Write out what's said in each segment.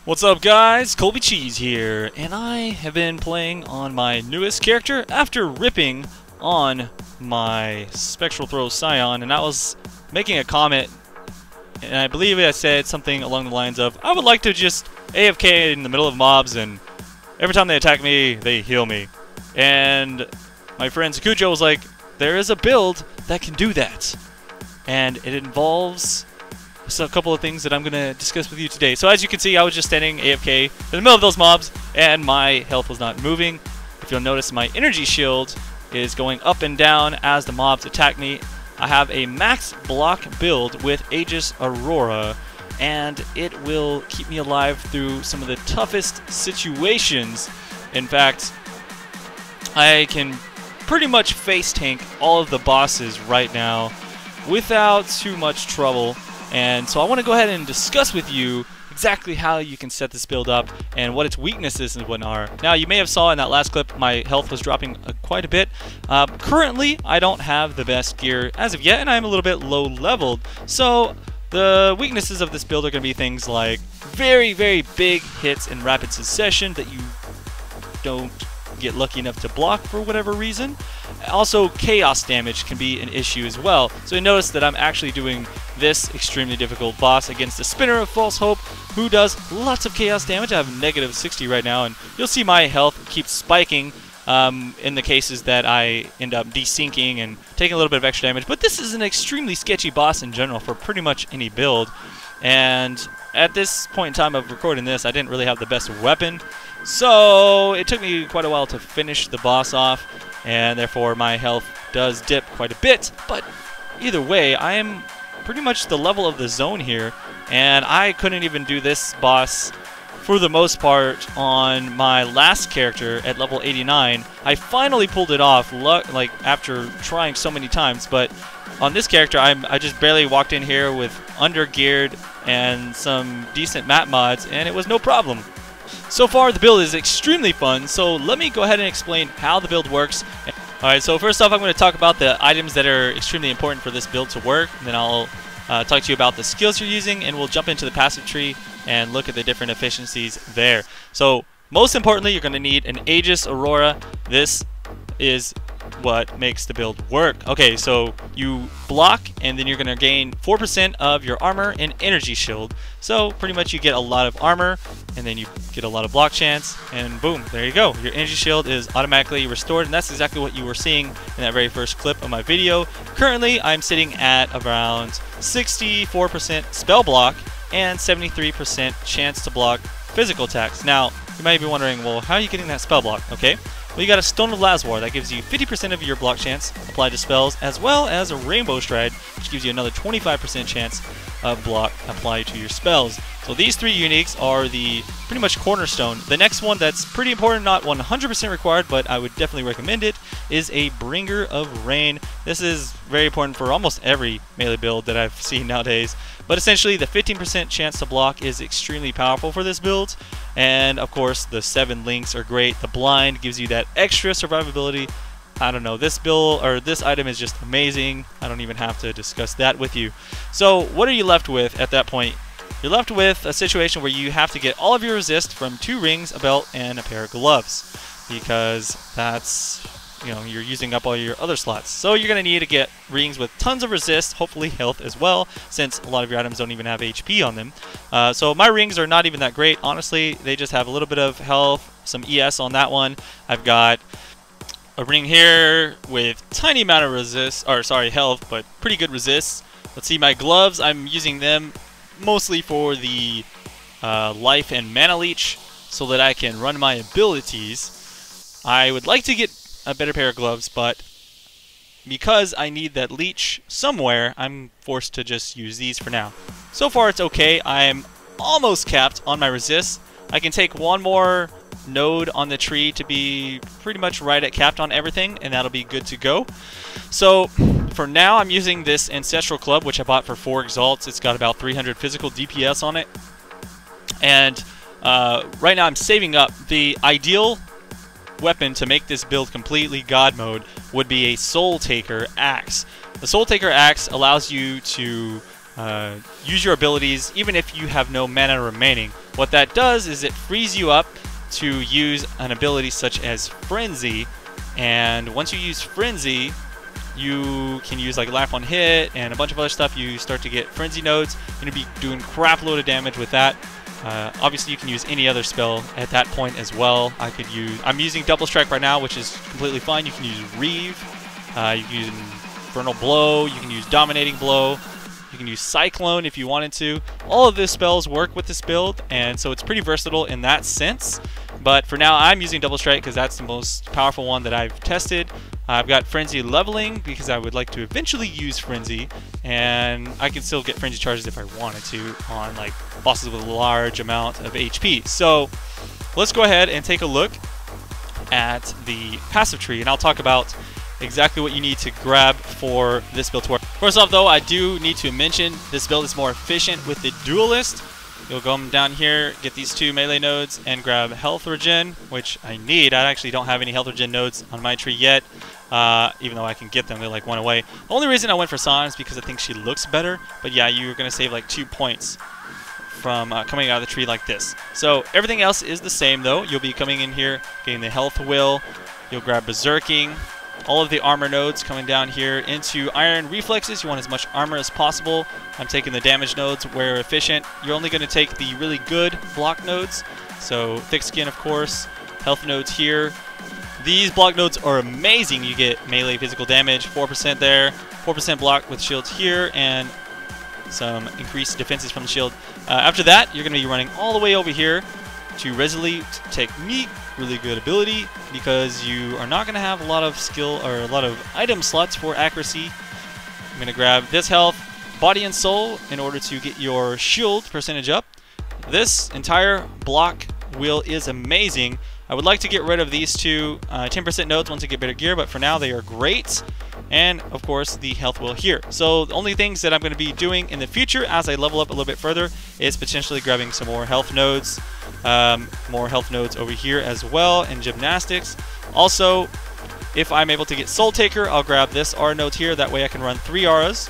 What's up guys, Colby Cheese here, and I have been playing on my newest character after ripping on my Spectral Throw Scion, and I was making a comment, and I believe I said something along the lines of, I would like to just AFK in the middle of mobs, and every time they attack me, they heal me. And my friend Sakujo was like, there is a build that can do that, and it involves a couple of things that I'm going to discuss with you today. So as you can see, I was just standing AFK in the middle of those mobs, and my health was not moving. If you'll notice, my energy shield is going up and down as the mobs attack me. I have a max block build with Aegis Aurora, and it will keep me alive through some of the toughest situations. In fact, I can pretty much face tank all of the bosses right now without too much trouble. And so I want to go ahead and discuss with you exactly how you can set this build up and what its weaknesses and whatnot are. Now, you may have saw in that last clip my health was dropping quite a bit. Currently, I don't have the best gear as of yet, and I'm a little bit low leveled. So the weaknesses of this build are going to be things like very, very big hits in rapid succession that you don't get lucky enough to block for whatever reason. Also, chaos damage can be an issue as well. So you notice that I'm actually doing this extremely difficult boss against the Spinner of False Hope, who does lots of chaos damage. I have negative 60 right now, and you'll see my health keeps spiking in the cases that I end up desyncing and taking a little bit of extra damage. But this is an extremely sketchy boss in general for pretty much any build. And at this point in time of recording this, I didn't really have the best weapon. So it took me quite a while to finish the boss off, and therefore my health does dip quite a bit. But either way, I am pretty much the level of the zone here, and I couldn't even do this boss for the most part on my last character at level 89. I finally pulled it off, like after trying so many times, but on this character I just barely walked in here with under-geared and some decent map mods, and it was no problem. So far, the build is extremely fun, so let me go ahead and explain how the build works. Alright, so first off, I'm going to talk about the items that are extremely important for this build to work, and then I'll talk to you about the skills you're using, and we'll jump into the passive tree and look at the different efficiencies there. So, most importantly, you're going to need an Aegis Aurora. This is what makes the build work. Okay, so you block, and then you're going to gain 4% of your armor and energy shield. So pretty much you get a lot of armor, and then you get a lot of block chance, and boom, there you go. Your energy shield is automatically restored, and that's exactly what you were seeing in that very first clip of my video. Currently, I'm sitting at around 64% spell block and 73% chance to block physical attacks. Now, you might be wondering, well, how are you getting that spell block? Okay. Well, you got a Stone of Lazwar that gives you 50% of your block chance applied to spells, as well as a Rainbow Stride, which gives you another 25% chance of block applied to your spells. So these three uniques are the pretty much cornerstone. The next one that's pretty important, not 100% required, but I would definitely recommend it, is a Bringer of Rain. This is very important for almost every melee build that I've seen nowadays. But essentially, the 15% chance to block is extremely powerful for this build. And of course, the 7 links are great. The blind gives you that extra survivability. I don't know, this build or this item is just amazing. I don't even have to discuss that with you. So what are you left with at that point? You're left with a situation where you have to get all of your resist from 2 rings, a belt, and a pair of gloves, because that's, you know, you're using up all your other slots. So you're going to need to get rings with tons of resist, hopefully health as well, since a lot of your items don't even have HP on them. So my rings are not even that great, honestly. They just have a little bit of health, some ES on that one. I've got a ring here with tiny amount of health, but pretty good resist. Let's see, my gloves, I'm using them mostly for the life and mana leech so that I can run my abilities. I would like to get a better pair of gloves, but because I need that leech somewhere, I'm forced to just use these for now. So far it's okay. I'm almost capped on my resist. I can take one more node on the tree to be pretty much right at capped on everything, and that'll be good to go. So for now, I'm using this Ancestral Club, which I bought for 4 exalts. It's got about 300 physical DPS on it, and right now I'm saving up. The ideal weapon to make this build completely God mode would be a Soul Taker Axe. The Soul Taker Axe allows you to use your abilities even if you have no mana remaining. What that does is it frees you up to use an ability such as Frenzy, and once you use Frenzy, you can use like Laugh on Hit and a bunch of other stuff. You start to get Frenzy nodes. You're going to be doing crap load of damage with that. Obviously, you can use any other spell at that point as well. I'm using Double Strike right now, which is completely fine. You can use Reave. You can use Infernal Blow. You can use Dominating Blow. You can use Cyclone if you wanted to. All of these spells work with this build, and so it's pretty versatile in that sense. But for now, I'm using Double Strike because that's the most powerful one that I've tested. I've got Frenzy leveling because I would like to eventually use Frenzy, and I can still get Frenzy charges if I wanted to on like bosses with a large amount of HP. So let's go ahead and take a look at the passive tree, and I'll talk about exactly what you need to grab for this build to work. First off though, I do need to mention this build is more efficient with the Duelist. You'll go down here, get these 2 melee nodes, and grab health regen, which I need. I actually don't have any health regen nodes on my tree yet, even though I can get them. They like 1 away. The only reason I went for Sana is because I think she looks better, but yeah, you're going to save like 2 points from coming out of the tree like this. So everything else is the same though. You'll be coming in here, getting the health will. You'll grab Berserking. All of the armor nodes coming down here into Iron Reflexes. You want as much armor as possible. I'm taking the damage nodes where efficient. You're only going to take the really good block nodes. So Thick Skin, of course. Health nodes here. These block nodes are amazing. You get melee physical damage, 4% there, 4% block with shields here, and some increased defenses from the shield. After that, you're going to be running all the way over here to Resolute Technique. Really good ability because you are not going to have a lot of skill or a lot of item slots for accuracy. I'm going to grab this health, body and soul in order to get your shield percentage up. This entire block wheel is amazing. I would like to get rid of these 2 10% nodes once I get better gear, but for now they are great. And of course the health wheel here. So the only things that I'm going to be doing in the future as I level up a little bit further is potentially grabbing some more health nodes. More health nodes over here as well in gymnastics. Also, if I'm able to get Soul Taker, I'll grab this R node here. That way I can run 3 auras.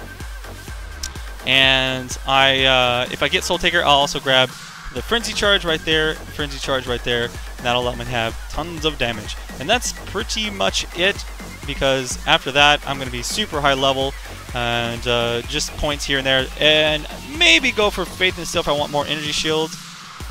And if I get Soul Taker, I'll also grab the Frenzy Charge right there, Frenzy Charge right there, and that'll let me have tons of damage. And that's pretty much it, because after that I'm going to be super high level and just points here and there, and maybe go for Faith and Steel if I want more energy shields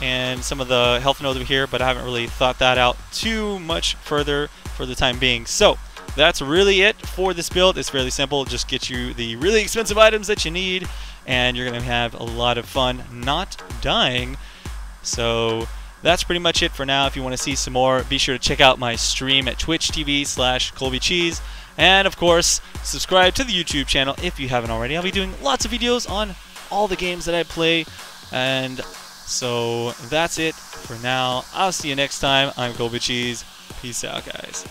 and some of the health nodes over here, but I haven't really thought that out too much further for the time being. So that's really it for this build. It's fairly simple. Just get you the really expensive items that you need, and you're going to have a lot of fun not dying. So that's pretty much it for now. If you want to see some more, be sure to check out my stream at twitch.tv/ColbyCheese. And of course, subscribe to the YouTube channel if you haven't already. I'll be doing lots of videos on all the games that I play. And so that's it for now. I'll see you next time. I'm ColbyCheese. Peace out, guys.